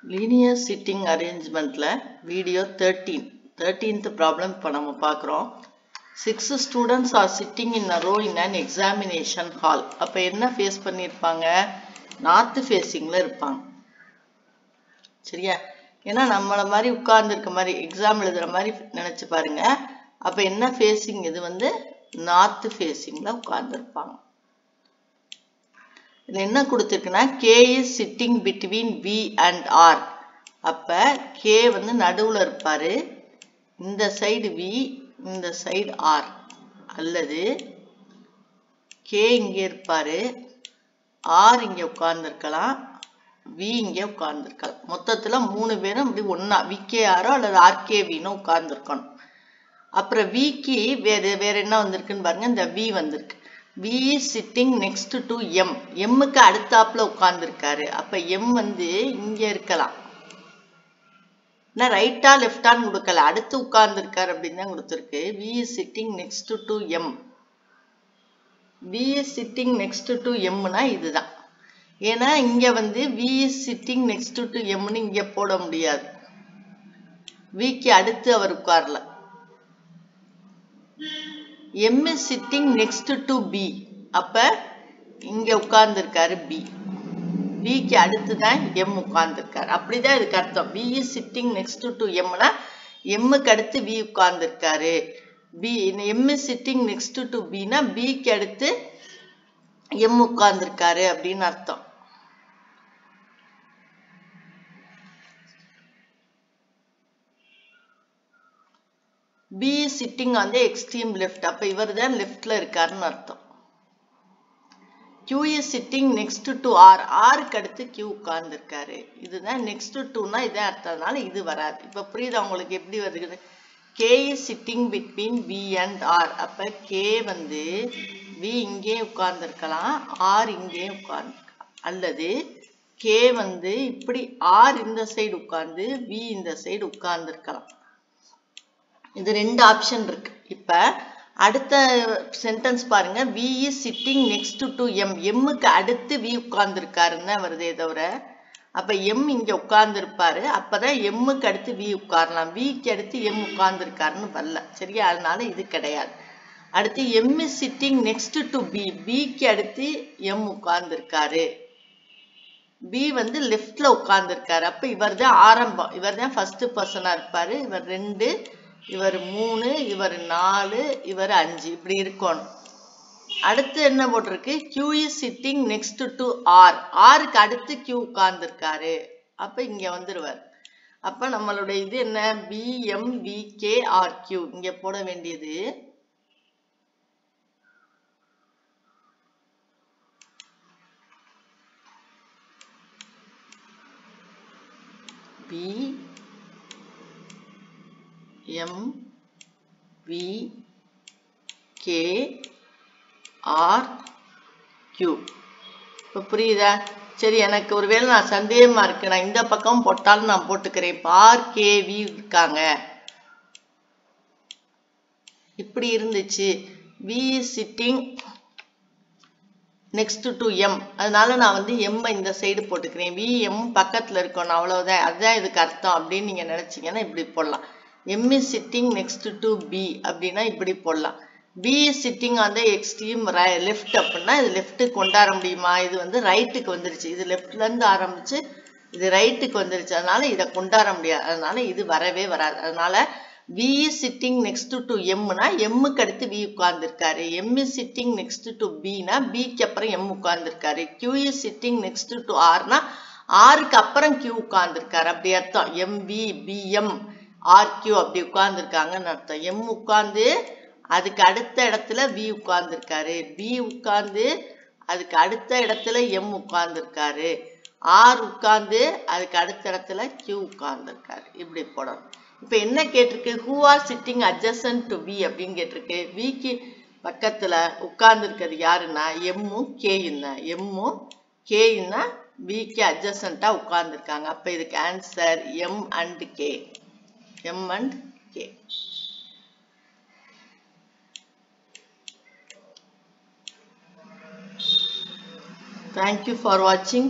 Linear sitting arrangement video 13th problem இப்ப நம்ம பார்க்கிறோம். 6 students are sitting in a row in an examination hall. அப்ப என்ன face பண்ணிருப்பாங்க? நார்த் ஃபேசிங்ல இருப்பாங்க. சரியா? ஏன்னா நம்மள மாதிரி உட்கார்ந்து இருக்க மாதிரி எக்ஸாம் எழுதுற மாதிரி நினைச்சு பாருங்க. அப்ப என்ன ஃபேசிங் இது வந்து நார்த் ஃபேசிங்ல உட்கார்ந்து இருப்பாங்க. இதுல என்ன கொடுத்திருக்குன்னா K is sitting between V and R. அப்ப K வந்து நடுவுல இருப்பாரு. இந்த சைடு V, இந்த சைடு R. அல்லது K இங்க இருப்பாரு. R இங்க உட்கார்ந்திருக்கலாம். V இங்க உட்கார்ந்திருக்கலாம். மொத்தத்துல மூணு பேரும் இப்படி ஒண்ணா VKR அல்லது RKV ன்னு உட்கார்ந்திருக்கணும். அப்புறம் V க்கு வேற என்ன வந்திருக்குன்னு பாருங்க. இந்த V வந்திருக்கு. V is sitting next to M. M க்கு அடுத்தாப்புல உட்கார்ந்திருக்காரு. அப்ப M வந்து இங்க இருக்கலாம். நான் ரைட்டா லெஃப்டான்னு கொடுக்கல. அடுத்து உட்கார்ந்திருக்காரு அப்படின்னு தான் கொடுத்திருக்கு. V is sitting next to M. V is sitting next to M னா இதுதான். ஏன்னா இங்க வந்து V is sitting next to M ன்னு இங்க போட முடியாது. V க்கு அடுத்து அவர் உட்காரல. M is sitting next to B. அப்ப இங்க உட்கார்ந்திருக்காரு B. B க்கு அடுத்து தான் M உட்கார்ந்திருக்காரு. அப்படிதான் இதுக்கு அர்த்தம். V is sitting next to M னா M க்கு அடுத்து V உட்கார்ந்திருக்காரு. M is sitting next to B னா B க்கு அடுத்து M உட்கார்ந்திருக்காரு அப்படின்னு அர்த்தம். B is sitting on the extreme left. அப்ப இவர் தான் லெஃப்ட்ல இருக்காருன்னு அர்த்தம். Q is sitting next to R. R க்கு அடுத்து Q உட்கார்ந்திருக்காரு. இதுதான் next to னா இதான் அர்த்தம்னால இது வராது. இப்ப புரியுதா உங்களுக்கு எப்படி வருது? K is sitting between V and R. அப்ப K வந்து V இங்கே உட்கார்ந்திருக்கலாம். R இங்கே உட்கார்ந்திருக்கலாம். அல்லது K வந்து இப்படி R இந்த சைடு உட்கார்ந்து V இந்த சைடு உட்கார்ந்திருக்கலாம். இது ரெண்டு ஆப்ஷன் இருக்கு. இப்ப அடுத்த சென்டென்ஸ் பாருங்க. V is sitting next to M. M க்கு அடுத்து V உட்கார்ந்திருக்காருன்னு வருதே தவிர அப்ப M இங்க உட்கார்ந்திருப்பாரு. அப்பதான் M க்கு அடுத்து V உட்காரலாம். V க்கு அடுத்து M உட்கார்ந்திருக்காருன்னு வரல. சரியா? அதனால இது கிடையாது. அடுத்து M is sitting next to B. B க்கு அடுத்து M உட்கார்ந்திருக்காரு. B வந்து லெஃப்ட்ல உட்கார்ந்திருக்காரு. அப்ப இவர் தான் ஆரம்பம். இவர் தான் ஃபர்ஸ்ட் பர்சனா இருப்பாரு. இவர் 2, இவர் 3, இவர் 4, இவர் 5 இப்படி இருக்கணும். அடுத்து என்ன போட்டிருக்கு? Q is sitting next to R. R க்கு அடுத்து Q உட்கார்ந்திருக்காரு. அப்ப இங்க வந்துருவார். அப்ப நம்மளுடைய இது என்ன? BM VKRQ இங்க போட வேண்டியது B M V K R Q. இப்ப புரியுதா? சரி, எனக்கு ஒருவேளை நான் சந்தேகமா இருக்கு. நான் இந்த பக்கம் போட்டாலும் நான் போட்டுக்கிறேன். இப்ப RKV இருக்காங்க. இப்படி இருந்துச்சு. V is sitting next to M. அதனால நான் வந்து M இந்த சைடு போட்டுக்கிறேன். V M பக்கத்துல இருக்கணும். அவ்வளவுதான். அதுதான் இதுக்கு அர்த்தம் அப்படின்னு நீங்க நினைச்சீங்கன்னா இப்படி போடலாம். M is sitting next to B அப்படின்னா இப்படி போடலாம். B is sitting on the extreme left அப்படின்னா இது லெஃப்ட்டுக்கு கொண்டாட முடியுமா? இது வந்து ரைட்டுக்கு வந்துருச்சு. இது லெஃப்ட்ல இருந்து ஆரம்பிச்சு இது ரைட்டுக்கு வந்துருச்சு. அதனால இதை கொண்டாட முடியாது. அதனால இது வரவே வராது. அதனால V is sitting next to M னா M க்கு அடுத்து V உட்கார்ந்திருக்காரு. M is sitting next to B னா B க்கு அப்புறம் M உட்கார்ந்திருக்காரு. Q is sitting next to R னா R க்கு அப்புறம் Q உட்கார்ந்திருக்காரு. அப்படி அர்த்தம். MV BM RQ அப்படி உட்கார்ந்திருக்காங்கன்னு அர்த்தம். M உட்கார்ந்து அதுக்கு அடுத்த இடத்துல V உட்கார்ந்திருக்காரு. B உட்கார்ந்து அதுக்கு அடுத்த இடத்துல M உட்கார்ந்திருக்காரு. R உட்கார்ந்து அதுக்கு அடுத்த இடத்துல Q உட்கார்ந்திருக்காரு. இப்படி போடணும். இப்ப என்ன கேட்டிருக்கு? Who are sitting adjacent to V அப்படின்னு கேட்டிருக்கு. V க்கு பக்கத்துல உட்கார்ந்து இருக்கிறது யாருன்னா M உம் K ன்னா M உம் K ன்னா V க்கு adjacent-ஆ உட்கார்ந்திருக்காங்க. அப்ப இதுக்கு answer M and K. M and K. Thank you for watching.